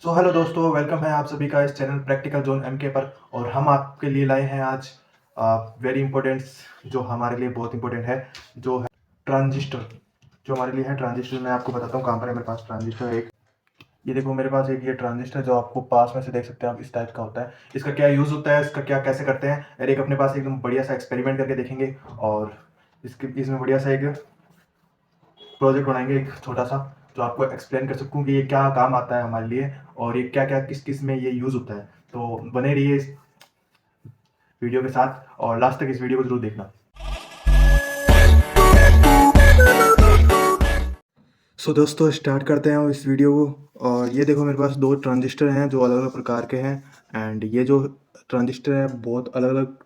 Hello दोस्तों, welcome है आप सभी का इस चैनल प्रैक्टिकल जोन एमके पर। और हम आपके लिए लाए हैं आज वेरी इंपॉर्टेंट, जो हमारे लिए बहुत इंपॉर्टेंट है, जो है ट्रांजिस्टर। जो हमारे लिए है ट्रांजिस्टर, मैं आपको बताता हूँ कहाँ पर है मेरे पास ट्रांजिस्टर। एक ये देखो, मेरे पास एक ये ट्रांजिस्टर जो आपको पास में से देख सकते हैं आप, इस टाइप का होता है। इसका क्या यूज़ होता है, इसका क्या कैसे करते हैं, और एक अपने पास एकदम बढ़िया सा एक्सपेरिमेंट करके देखेंगे। और इसमें बढ़िया सा एक प्रोजेक्ट बनाएंगे, एक छोटा सा, जो आपको एक्सप्लेन कर सकूँ कि ये क्या काम आता है हमारे लिए, और ये क्या क्या किस किस में ये यूज़ होता है। तो बने रहिए इस वीडियो के साथ और लास्ट तक इस वीडियो को जरूर देखना। दोस्तों, स्टार्ट करते हैं इस वीडियो को। और ये देखो, मेरे पास दो ट्रांजिस्टर हैं जो अलग अलग प्रकार के हैं। एंड ये जो ट्रांजिस्टर है बहुत अलग अलग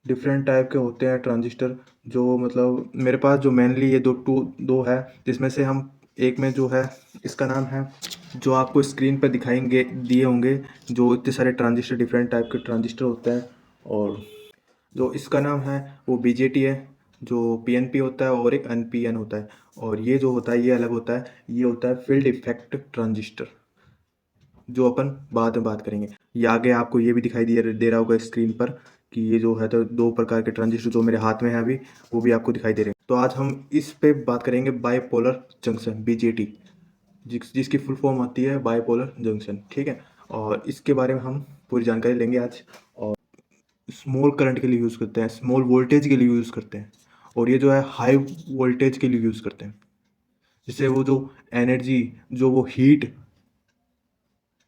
डिफरेंट टाइप के होते हैं ट्रांजिस्टर। जो मतलब मेरे पास जो मेनली ये दो है, जिसमें से हम एक में जो है, इसका नाम है, जो आपको स्क्रीन पर दिखाएंगे दिए होंगे, जो इतने सारे ट्रांजिस्टर डिफरेंट टाइप के ट्रांजिस्टर होते हैं। और जो इसका नाम है वो बीजेटी है, जो पीएनपी होता है, और एक एनपीएन होता है। और ये जो होता है ये अलग होता है, ये होता है फील्ड इफेक्ट ट्रांजिस्टर, जो अपन बाद में बात करेंगे। ये आगे आपको ये भी दिखाई दे रहा होगा स्क्रीन पर, कि ये जो है तो दो प्रकार के ट्रांजिस्टर जो मेरे हाथ में है अभी, वो भी आपको दिखाई दे रहे हैं। तो आज हम इस पे बात करेंगे बाइपोलर जंक्शन, बीजेटी, जिसकी फुल फॉर्म होती है बाइपोलर जंक्शन, ठीक है। और इसके बारे में हम पूरी जानकारी लेंगे आज। और स्मॉल करंट के लिए यूज़ करते हैं, स्मॉल वोल्टेज के लिए यूज़ करते हैं, और ये जो है हाई वोल्टेज के लिए यूज़ करते हैं, जिससे वो जो एनर्जी, जो वो हीट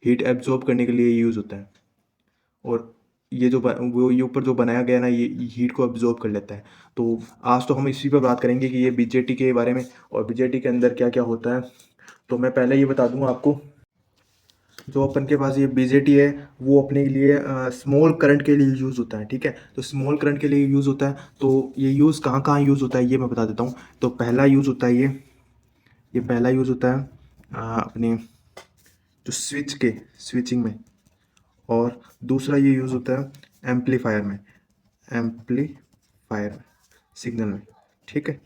एब्जॉर्ब करने के लिए यूज़ होता है। और ये जो वो ये ऊपर जो बनाया गया ना, ये हीट को एब्जॉर्ब कर लेता है। तो आज तो हम इसी पर बात करेंगे कि ये बीजेटी के बारे में, और बीजेटी के अंदर क्या क्या होता है। तो मैं पहले ये बता दूंगा आपको, जो अपन के पास ये बीजेटी है, वो अपने लिए स्मॉल करंट के लिए यूज़ होता है, ठीक है। तो स्मॉल करंट के लिए यूज़ होता है, तो ये यूज़ कहाँ कहाँ यूज़ होता है ये मैं बता देता हूँ। तो पहला यूज़ होता है ये पहला यूज़ होता है अपने जो स्विचिंग में। और दूसरा ये यूज़ होता है एम्पलीफायर में, सिग्नल में, ठीक है।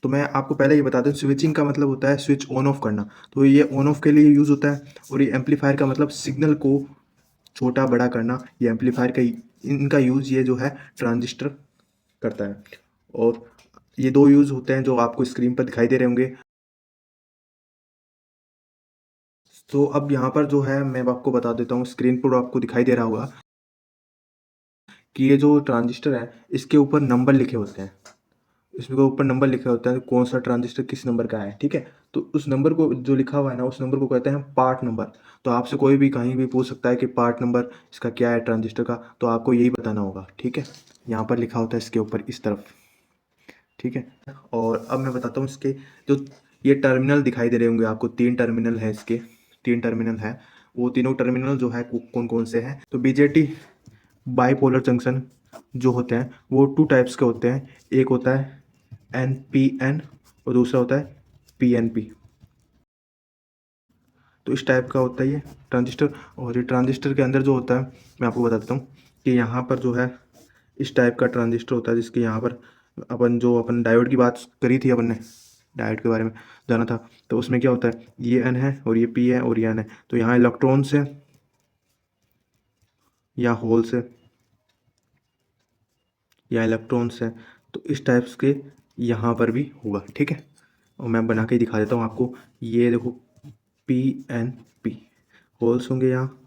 तो मैं आपको पहले ये बता दूं, स्विचिंग का मतलब होता है स्विच ऑन ऑफ करना, तो ये ऑन ऑफ के लिए यूज़ होता है। और ये एम्पलीफायर का मतलब सिग्नल को छोटा बड़ा करना, ये एम्पलीफायर का इनका यूज़ ये जो है ट्रांजिस्टर करता है। और ये दो यूज़ होते हैं जो आपको स्क्रीन पर दिखाई दे रहे होंगे। तो अब यहाँ पर जो है मैं आपको बता देता हूँ, स्क्रीन पर आपको दिखाई दे रहा होगा कि ये जो ट्रांजिस्टर है, इसके ऊपर नंबर लिखे होते हैं। इसमें ऊपर नंबर लिखा होता है कौन सा ट्रांजिस्टर किस नंबर का है, ठीक है। तो उस नंबर को जो लिखा हुआ है ना, उस नंबर को कहते हैं पार्ट नंबर। तो आपसे कोई भी कहीं भी पूछ सकता है कि पार्ट नंबर इसका क्या है ट्रांजिस्टर का, तो आपको यही बताना होगा, ठीक है। यहाँ पर लिखा होता है इसके ऊपर इस तरफ, ठीक है। और अब मैं बताता हूँ इसके जो ये टर्मिनल दिखाई दे रहे होंगे आपको, तीन टर्मिनल है इसके, तीन टर्मिनल है। वो तीनों टर्मिनल जो है कौन कौन से हैं, तो बीजेटी बाइपोलर जंक्शन जो होते हैं वो टू टाइप्स के होते हैं। एक होता है NPN और दूसरा होता है PNP। तो इस टाइप का होता है ये ट्रांजिस्टर। और ये ट्रांजिस्टर के अंदर जो होता है, मैं आपको बता देता हूँ कि यहाँ पर जो है इस टाइप का ट्रांजिस्टर होता है, जिसके यहाँ पर अपन डायोड की बात करी थी, अपन ने डायोड के बारे में जाना था। तो उसमें क्या होता है, ये N है और ये P है और ये N है। तो यहाँ इलेक्ट्रॉन्स है या होल्स है या इलेक्ट्रॉन्स है, तो इस टाइप्स के यहाँ पर भी होगा, ठीक है। और मैं बना के दिखा देता हूँ आपको। ये देखो, PNP होल्स होंगे यहाँ,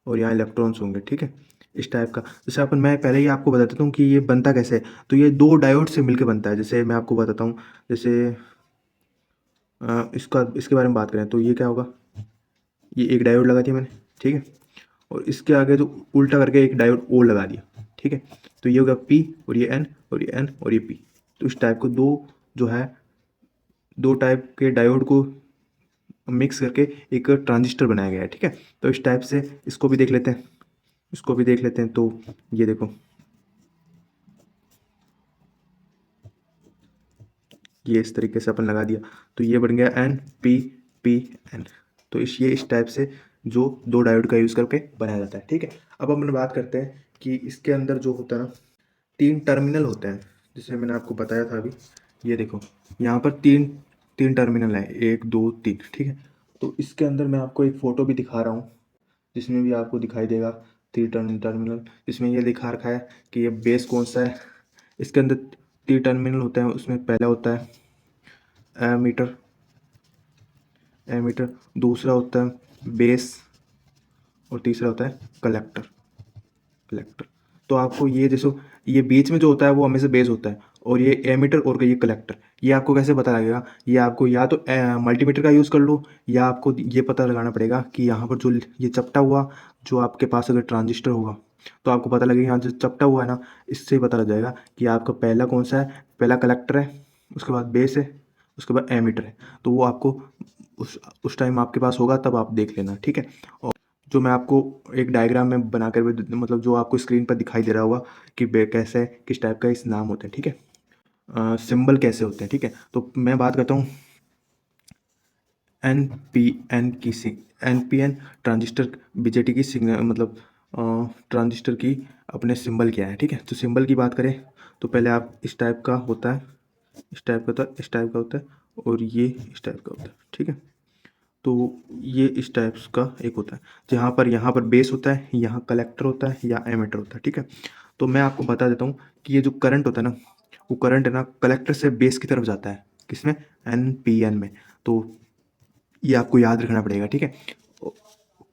और यहाँ इलेक्ट्रॉन्स होंगे, ठीक है। इस टाइप का, जैसे अपन, मैं पहले ही आपको बता देता हूँ कि ये बनता कैसे है। तो ये दो डायोड से मिलकर बनता है, जैसे मैं आपको बताता हूँ। जैसे इसके बारे में बात करें तो ये क्या होगा, ये एक डायोड लगा दिया मैंने, ठीक है। और इसके आगे जो उल्टा करके एक डायोड और लगा दिया, ठीक है। तो ये होगा P, और ये N, और ये N, और ये P। तो इस टाइप को जो है दो टाइप के डायोड को मिक्स करके एक ट्रांजिस्टर बनाया गया है, ठीक है। तो इस टाइप से इसको भी देख लेते हैं, इसको भी देख लेते हैं। तो ये देखो, ये इस तरीके से अपन लगा दिया, तो ये बन गया NPPN। तो इस टाइप से जो दो डायोड का यूज़ करके बनाया जाता है, ठीक है। अब अपन बात करते हैं कि इसके अंदर जो होता है ना, तीन टर्मिनल होते हैं, जिसमें मैंने आपको बताया था अभी। ये देखो, यहाँ पर तीन 3 टर्मिनल है, 1 2 3, ठीक है। तो इसके अंदर मैं आपको एक फ़ोटो भी दिखा रहा हूँ, जिसमें भी आपको दिखाई देगा 3 टर्मिनल। इसमें ये दिखा रखा है कि ये बेस कौन सा है। इसके अंदर 3 टर्मिनल होते हैं, उसमें पहला होता है एमीटर, दूसरा होता है बेस, और तीसरा होता है कलेक्टर। तो आपको ये जैसे ये बीच में जो होता है वो हमेशा बेस होता है, और ये एमीटर और ये कलेक्टर, ये आपको कैसे पता लगेगा? ये आपको या तो मल्टीमीटर का यूज़ कर लो, या आपको ये पता लगाना पड़ेगा कि यहाँ पर जो ये चपटा हुआ, जो आपके पास अगर ट्रांजिस्टर होगा तो आपको पता लगेगा यहाँ जो चपटा हुआ है ना, इससे ही पता लग जाएगा कि आपका पहला कौन सा है। पहला कलेक्टर है, उसके बाद बेस है, उसके बाद एमीटर है। तो वो आपको उस टाइम आपके पास होगा, तब आप देख लेना, ठीक है। और जो मैं आपको एक डायग्राम में बना कर मतलब जो आपको स्क्रीन पर दिखाई दे रहा होगा कि कैसे किस टाइप का इस नाम होते हैं, ठीक है, सिंबल कैसे होते हैं, ठीक है। तो मैं बात करता हूँ एन पी एन की N P N transistor BJT की सिग्नल मतलब ट्रांजिस्टर की अपने सिंबल क्या है, ठीक है। तो सिंबल की बात करें तो पहले आप इस टाइप का होता है, इस टाइप का होता है, इस टाइप का होता है, और ये इस टाइप का होता है, ठीक है। तो ये इस टाइप्स का एक होता है, जहाँ पर यहाँ पर बेस होता है, यहाँ कलेक्टर होता है, या एमीटर होता है, ठीक है। तो मैं आपको बता देता हूँ कि ये जो करंट होता है ना, वो करंट है ना कलेक्टर से बेस की तरफ जाता है, किसमें? एन पी एन में। तो ये आपको याद रखना पड़ेगा, ठीक है।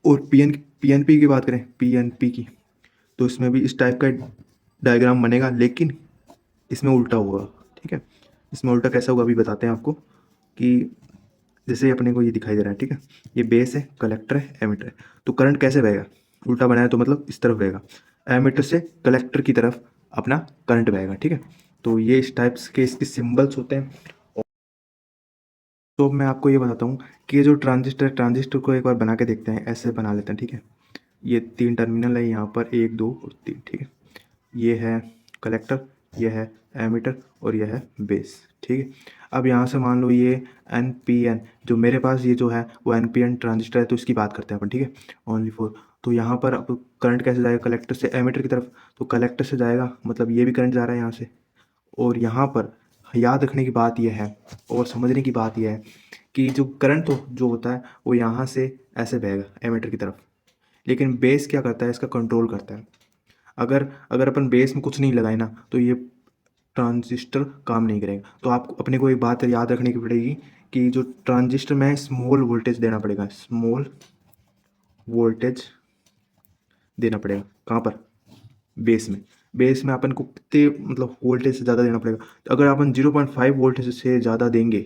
और पी एन पी की बात करें, पी एन पी की, तो इसमें भी इस टाइप का डायग्राम बनेगा, लेकिन इसमें उल्टा होगा, ठीक है। इसमें उल्टा कैसा होगा अभी बताते हैं आपको। कि जैसे अपने को ये दिखाई दे रहा है, ठीक है, ये बेस है, कलेक्टर है, एमीटर है। तो करंट कैसे बहेगा? उल्टा बनाया तो मतलब इस तरफ बहेगा, एमीटर से कलेक्टर की तरफ अपना करंट बहेगा, ठीक है। तो ये इस टाइप्स के इसके सिंबल्स होते हैं। तो मैं आपको ये बताता हूँ कि ये जो ट्रांजिस्टर को एक बार बना के देखते हैं, ऐसे बना लेते हैं, ठीक है। ये 3 टर्मिनल है, यहाँ पर 1 2 और 3, ठीक है। ये है कलेक्टर, ये है एमीटर, और ये है बेस, ठीक है। अब यहाँ से मान लो ये एन पी एन, जो मेरे पास ये जो है वो एन पी एन ट्रांजिस्टर है, तो इसकी बात करते हैं अपन, ठीक है। ओनली फॉर, तो यहाँ पर अब करंट कैसे जाएगा? कलेक्टर से एमीटर की तरफ। तो कलेक्टर से जाएगा, मतलब ये भी करंट जा रहा है यहाँ से। और यहाँ पर याद रखने की बात यह है, और समझने की बात यह है कि जो करंट तो जो होता है वो यहाँ से ऐसे बहेगा एमीटर की तरफ, लेकिन बेस क्या करता है? इसका कंट्रोल करता है। अगर अगर अपन बेस में कुछ नहीं लगाए ना, तो ये ट्रांजिस्टर काम नहीं करेगा। तो आपको अपने को एक बात याद रखने की पड़ेगी कि जो ट्रांजिस्टर में स्मॉल वोल्टेज देना पड़ेगा, स्मॉल वोल्टेज देना पड़ेगा। कहाँ पर? बेस में। बेस में अपन को कितने मतलब वोल्टेज से ज़्यादा देना पड़ेगा? तो अगर अपन 0.5 वोल्टेज से ज़्यादा देंगे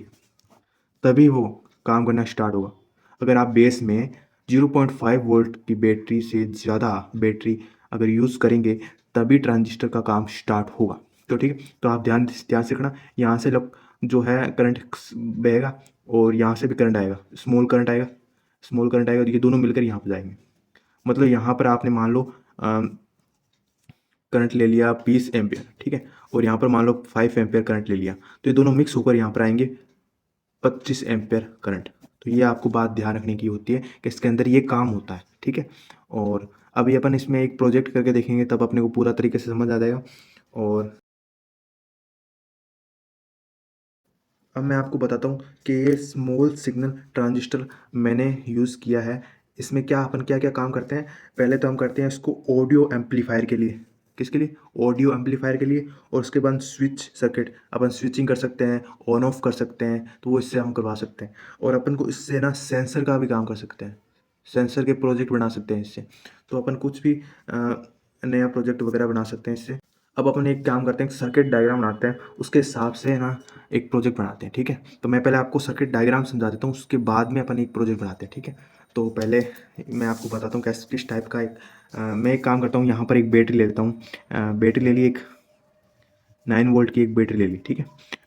तभी वो काम करना स्टार्ट होगा। अगर आप बेस में 0.5 वोल्ट की बैटरी से ज़्यादा बैटरी अगर यूज़ करेंगे तभी ट्रांजिस्टर का काम स्टार्ट होगा। तो ठीक है, तो आप ध्यान ध्यान से रखना। यहाँ से लोग जो है करंट बहेगा, और यहाँ से भी करंट आएगा, स्मॉल करंट आएगा, स्मॉल करंट आएगा, ये दोनों मिलकर यहाँ पर जाएंगे। मतलब यहाँ पर आपने मान लो करंट ले लिया 20 एम्पियर, ठीक है, और यहाँ पर मान लो 5 एम्पियर करंट ले लिया, तो ये दोनों मिक्स होकर यहाँ पर आएंगे 25 एम्पियर करंट। तो ये आपको बात ध्यान रखने की होती है कि इसके अंदर ये काम होता है, ठीक है। और अभी अपन इसमें एक प्रोजेक्ट करके देखेंगे, तब अपने को पूरा तरीके से समझ आ जाएगा। और अब मैं आपको बताता हूँ कि ये स्मॉल सिग्नल ट्रांजिस्टर मैंने यूज़ किया है। इसमें क्या अपन क्या क्या काम करते हैं? पहले तो हम करते हैं इसको ऑडियो एम्पलीफायर के लिए। किसके लिए? ऑडियो एम्पलीफायर के लिए। और उसके बाद स्विच सर्किट, अपन स्विचिंग कर सकते हैं, ऑन ऑफ कर सकते हैं, तो वो इससे हम करवा सकते हैं। और अपन को इससे ना सेंसर का भी काम कर सकते हैं, सेंसर के प्रोजेक्ट बना सकते हैं इससे। तो अपन कुछ भी नया प्रोजेक्ट वगैरह बना सकते हैं इससे। अब अपन एक काम करते हैं, सर्किट डायग्राम बनाते हैं, उसके हिसाब से ना एक प्रोजेक्ट बनाते हैं, ठीक है। तो मैं पहले आपको सर्किट डायग्राम समझा देता हूँ, उसके बाद में अपन एक प्रोजेक्ट बनाते हैं, ठीक है। तो पहले मैं आपको बताता हूँ कैसे किस टाइप का एक मैं एक काम करता हूँ, यहाँ पर एक बैटरी ले लेता हूँ। बैटरी ले ली, एक 9 वोल्ट की एक बैटरी ले ली, ठीक है।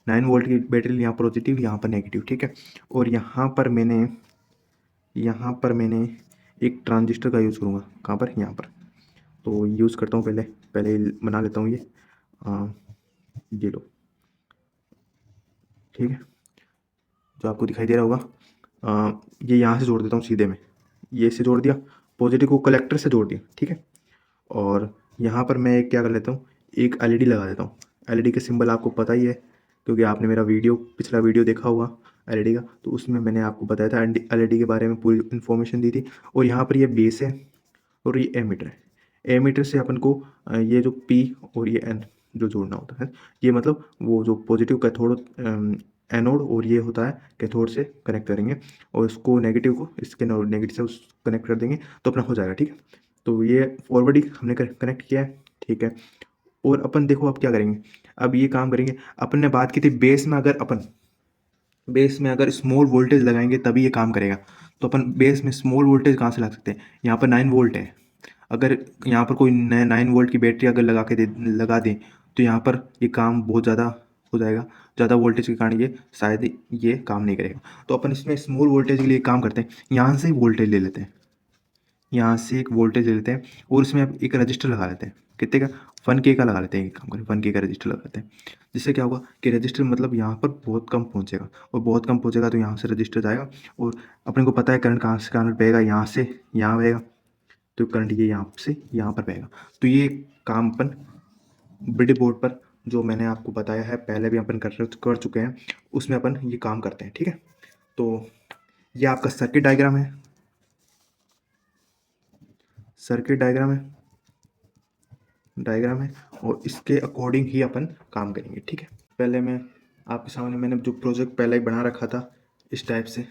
9 वोल्ट की बैटरी ली, यहाँ पॉजिटिव, यहाँ पर नेगेटिव, ठीक है। और यहाँ पर मैंने एक ट्रांजिस्टर का यूज़ करूँगा। कहाँ पर? यहाँ पर। तो यूज़ करता हूँ, पहले पहले बना लेता हूँ ये लो, ठीक है, जो आपको दिखाई दे रहा होगा। ये यहाँ से जोड़ देता हूँ सीधे में, ये से जोड़ दिया, पॉजिटिव को कलेक्टर से जोड़ दिया, ठीक है। और यहाँ पर मैं एक क्या कर लेता हूँ, एक एलईडी लगा देता हूँ। एलईडी के सिंबल आपको पता ही है, क्योंकि आपने मेरा पिछला वीडियो देखा होगा एलईडी का, तो उसमें मैंने आपको बताया था एलईडी के बारे में पूरी इन्फॉर्मेशन दी थी। और यहाँ पर ये बेस है और ये एमीटर है। एमीटर से अपन को ये जो पी और ये एन जो जोड़ना होता है, ये मतलब वो जो पॉजिटिव कैथोड एनोड और ये होता है कैथोड से कनेक्ट करेंगे, और इसको नेगेटिव को इसके नेगेटिव से उस कनेक्ट कर देंगे तो अपना हो जाएगा। ठीक है, तो ये फॉरवर्ड ही हमने कनेक्ट किया है। ठीक है, और अपन देखो अब क्या करेंगे, अब ये काम करेंगे। अपन ने बात की थी बेस में अगर स्मॉल वोल्टेज लगाएंगे तभी ये काम करेगा। तो अपन बेस में स्मॉल वोल्टेज कहाँ से ला सकते हैं, यहाँ पर 9 वोल्ट है। अगर यहाँ पर कोई 9 वोल्ट की बैटरी अगर लगा दें तो यहाँ पर ये काम बहुत ज़्यादा हो जाएगा। ज़्यादा वोल्टेज के कारण ये शायद ये काम नहीं करेगा। तो अपन इसमें स्मॉल वोल्टेज के लिए काम करते हैं, यहाँ से वोल्टेज ले लेते हैं, यहाँ से एक वोल्टेज ले लेते हैं और उसमें अब एक रजिस्टर लगा लेते हैं। कितने का, 1K का लगा लेते हैं। एक काम करें, 1K का रजिस्टर लगा लेते हैं। जिससे क्या होगा कि रजिस्टर मतलब यहाँ पर बहुत कम पहुँचेगा, और बहुत कम पहुँचेगा तो यहाँ से रजिस्टर जाएगा, और अपने को पता है करंट कहाँ से करंट बहेगा, यहाँ से यहाँ बहेगा, तो करंट ये यहाँ से यहाँ पर बहेगा। तो ये काम अपन ब्रेड बोर्ड पर जो मैंने आपको बताया है पहले भी अपन कर चुके हैं, उसमें अपन ये काम करते हैं। ठीक है, तो ये आपका सर्किट डायग्राम है, और इसके अकॉर्डिंग ही अपन काम करेंगे। ठीक है, पहले मैं आपके सामने मैंने जो प्रोजेक्ट पहले ही बना रखा था इस टाइप से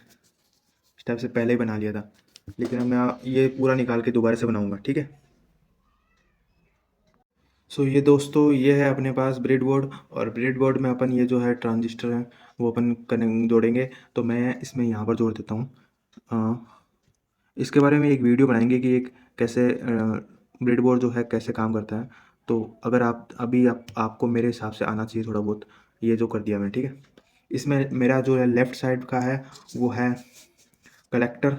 पहले ही बना लिया था, लेकिन अब मैं ये पूरा निकाल के दोबारा से बनाऊंगा। ठीक है, सो ये दोस्तों ये है अपने पास ब्रेडबोर्ड, और ब्रेडबोर्ड में अपन ये जो है ट्रांजिस्टर है वो अपन कनेक्ट जोड़ेंगे। तो मैं इसमें यहाँ पर जोड़ देता हूँ। इसके बारे में एक वीडियो बनाएंगे कि एक कैसे ब्रेडबोर्ड जो है कैसे काम करता है। तो अगर आपको मेरे हिसाब से आना चाहिए थोड़ा बहुत, ये जो कर दिया मैंने। ठीक है, इसमें मेरा जो है लेफ़्ट साइड का है वो है कलेक्टर,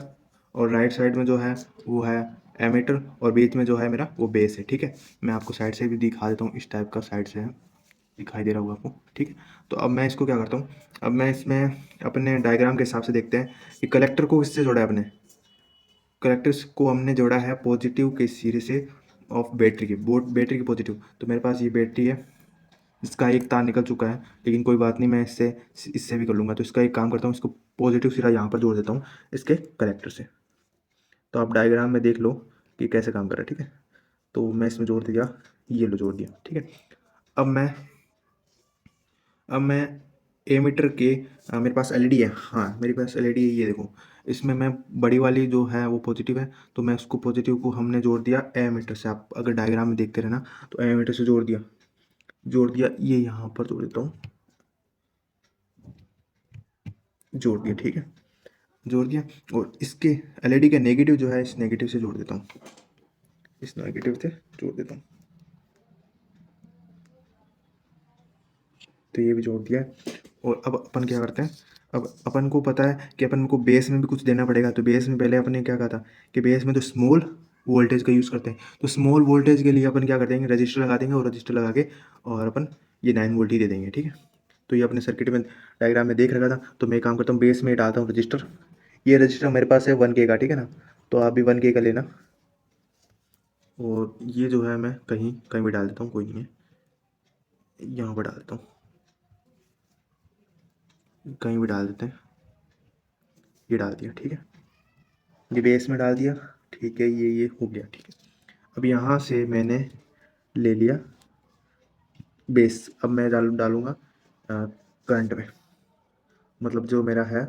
और राइट साइड में जो है वो है एमीटर, और बीच में जो है मेरा वो बेस है। ठीक है, मैं आपको साइड से भी दिखा देता हूँ, इस टाइप का साइड से है, दिखाई दे रहा होगा आपको। ठीक है, तो अब मैं इसको क्या करता हूँ, अब मैं इसमें अपने डायग्राम के हिसाब से देखते हैं कि कलेक्टर को किससे जोड़ा है। अपने कलेक्टर्स को हमने जोड़ा है पॉजिटिव के सिरे से ऑफ बैटरी की पॉजिटिव। तो मेरे पास ये बैटरी है, इसका एक तार निकल चुका है, लेकिन कोई बात नहीं, मैं इससे भी कर लूँगा। तो इसका एक काम करता हूँ, इसको पॉजिटिव सिरा यहाँ पर जोड़ देता हूँ इसके कलेक्टर से। तो आप डायग्राम में देख लो कि कैसे काम कर रहा है। ठीक है, तो मैं इसमें जोड़ दिया, ये लो जोड़ दिया। ठीक है, अब मैं एमीटर के मेरे पास एलईडी है, हाँ मेरे पास एलईडी है, ये देखो। इसमें मैं बड़ी वाली जो है वो पॉजिटिव है, तो मैं उसको पॉजिटिव को हमने जोड़ दिया एमीटर से। आप अगर डायग्राम में देखते रहना, तो एमीटर से जोड़ दिया, ये यहाँ पर जोड़ देता हूँ, जोड़ दिया। ठीक है, जोड़ दिया, और इसके एलईडी का नेगेटिव जो है इस नेगेटिव से जोड़ देता हूँ, इस नेगेटिव से जोड़ देता हूँ। तो ये भी जोड़ दिया है, और अब अपन क्या करते हैं, अब अपन को पता है कि अपन को बेस में भी कुछ देना पड़ेगा। तो बेस में पहले अपन ने क्या कहा था कि बेस में तो स्मॉल वोल्टेज का यूज़ करते हैं। तो स्मॉल वोल्टेज के लिए अपन क्या कर देंगे, रजिस्टर लगा देंगे, और रजिस्टर लगा के और अपन ये 9 वोल्ट ही दे देंगे। ठीक है, तो ये अपने सर्किट में डायग्राम में देख रखा था। तो मैं काम करता हूँ, बेस में डालता हूँ रजिस्टर। ये रजिस्टर मेरे पास है 1K का। ठीक है ना, तो आप भी 1K का लेना, और ये जो है मैं कहीं कहीं भी डाल देता हूँ, कोई नहीं है, यहाँ पर डाल देता हूँ, कहीं भी डाल देते हैं, ये डाल दिया। ठीक है, ये बेस में डाल दिया। ठीक है, ये हो गया। ठीक है, अब यहाँ से मैंने ले लिया बेस। अब मैं डालूँगा करंट में, मतलब जो मेरा है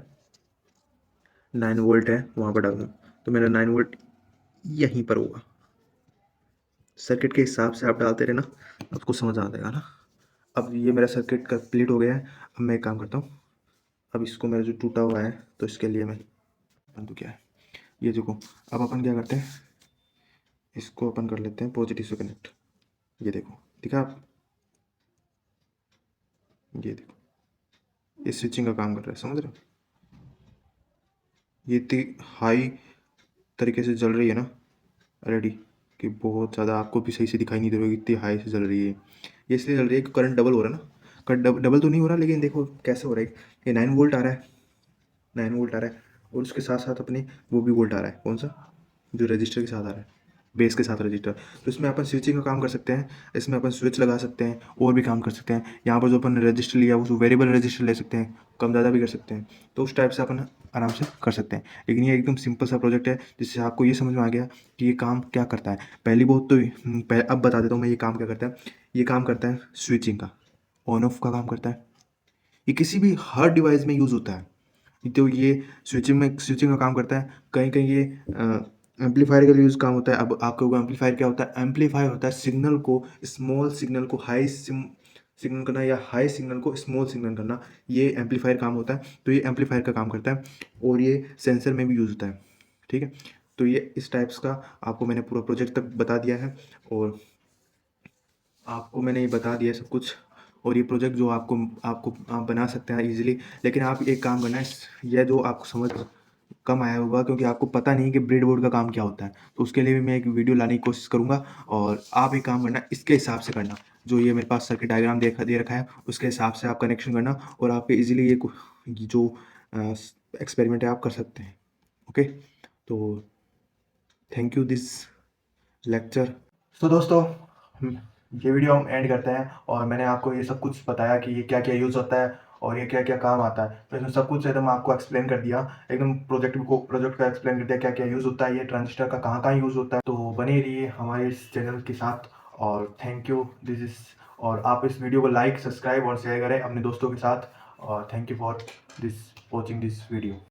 9 वोल्ट है वहाँ पर डालूँगा। तो मेरा 9 वोल्ट यहीं पर होगा। सर्किट के हिसाब से आप डालते रहना, आपको समझ आ जाएगा ना। अब ये मेरा सर्किट कंप्लीट हो गया है। अब मैं एक काम करता हूँ, अब इसको मेरा जो टूटा हुआ है, तो इसके लिए मैं अपन तो क्या है, ये देखो। अब अपन क्या करते हैं, इसको अपन कर लेते हैं पॉजिटिव से कनेक्ट। ये देखो, दिखा आप, ये देखो, ये स्विचिंग का काम कर रहा है, समझ रहे हो। ये इतनी हाई तरीके से जल रही है ना एलईडी, कि बहुत ज़्यादा आपको भी सही से दिखाई नहीं दे रही होगी, इतनी हाई से जल रही है। ये इसलिए जल रही है कि करंट डबल हो रहा है ना। करंट डबल तो नहीं हो रहा, लेकिन देखो कैसे हो रहा है। ये 9 वोल्ट आ रहा है, 9 वोल्ट आ रहा है, और उसके साथ साथ अपने वो भी वोल्ट आ रहा है, कौन सा, जो रजिस्टर के साथ आ रहा है, बेस के साथ रजिस्टर। तो इसमें अपन स्विचिंग का काम कर सकते हैं, इसमें अपन स्विच लगा सकते हैं और भी काम कर सकते हैं। यहाँ पर जो अपन रजिस्टर लिया वो वेरिएबल रजिस्टर ले सकते हैं, कम ज़्यादा भी कर सकते हैं। तो उस टाइप से अपन आराम से कर सकते हैं। लेकिन ये एकदम सिंपल सा प्रोजेक्ट है जिससे आपको ये समझ में आ गया कि ये काम क्या करता है। पहली बात तो अब बता देता हूँ मैं ये काम क्या करता है। ये काम करता है स्विचिंग का, ऑन ऑफ का काम करता है। ये किसी भी हर डिवाइस में यूज़ होता है। तो ये स्विचिंग का काम करता है। कहीं कहीं ये एम्पलीफायर के लिए यूज़ काम होता है। अब आपको एम्पलीफायर क्या होता है? एम्पलीफायर होता है सिग्नल को, स्मॉल सिग्नल को हाई सिग्नल करना या हाई सिग्नल को स्मॉल सिग्नल करना, ये एम्पलीफायर काम होता है। तो ये एम्पलीफायर का काम करता है और ये सेंसर में भी यूज़ होता है। ठीक है, तो ये इस टाइप्स का आपको मैंने पूरा प्रोजेक्ट तक बता दिया है और आपको मैंने ये बता दिया सब कुछ। और ये प्रोजेक्ट जो आपको आपको आप बना सकते हैं इजीली। लेकिन आप एक काम करना है, यह जो आपको समझ कम आया होगा क्योंकि आपको पता नहीं कि ब्रेडबोर्ड का काम क्या होता है। तो उसके लिए भी मैं एक वीडियो लाने की कोशिश करूँगा और आप एक काम करना, इसके हिसाब से करना। जो ये मेरे पास सर्किट डायग्राम दे रखा है उसके हिसाब से आप कनेक्शन करना और आपके ईजिली ये जो एक्सपेरिमेंट है आप कर सकते हैं। ओके, तो थैंक यू दिस लेक्चर। तो दोस्तों ये वीडियो हम एंड करते हैं और मैंने आपको ये सब कुछ बताया कि ये क्या क्या यूज़ होता है और ये क्या क्या काम आता है। तो इसमें सब कुछ एकदम आपको एक्सप्लेन कर दिया, एकदम प्रोजेक्ट का एक्सप्लेन कर दिया क्या क्या यूज़ होता है, ये ट्रांजिस्टर का कहाँ कहाँ यूज़ होता है। तो बने रहिए हमारे इस चैनल के साथ और थैंक यू दिस इज। और आप इस वीडियो को लाइक, सब्सक्राइब और शेयर करें अपने दोस्तों के साथ। और thank you for this watching this video.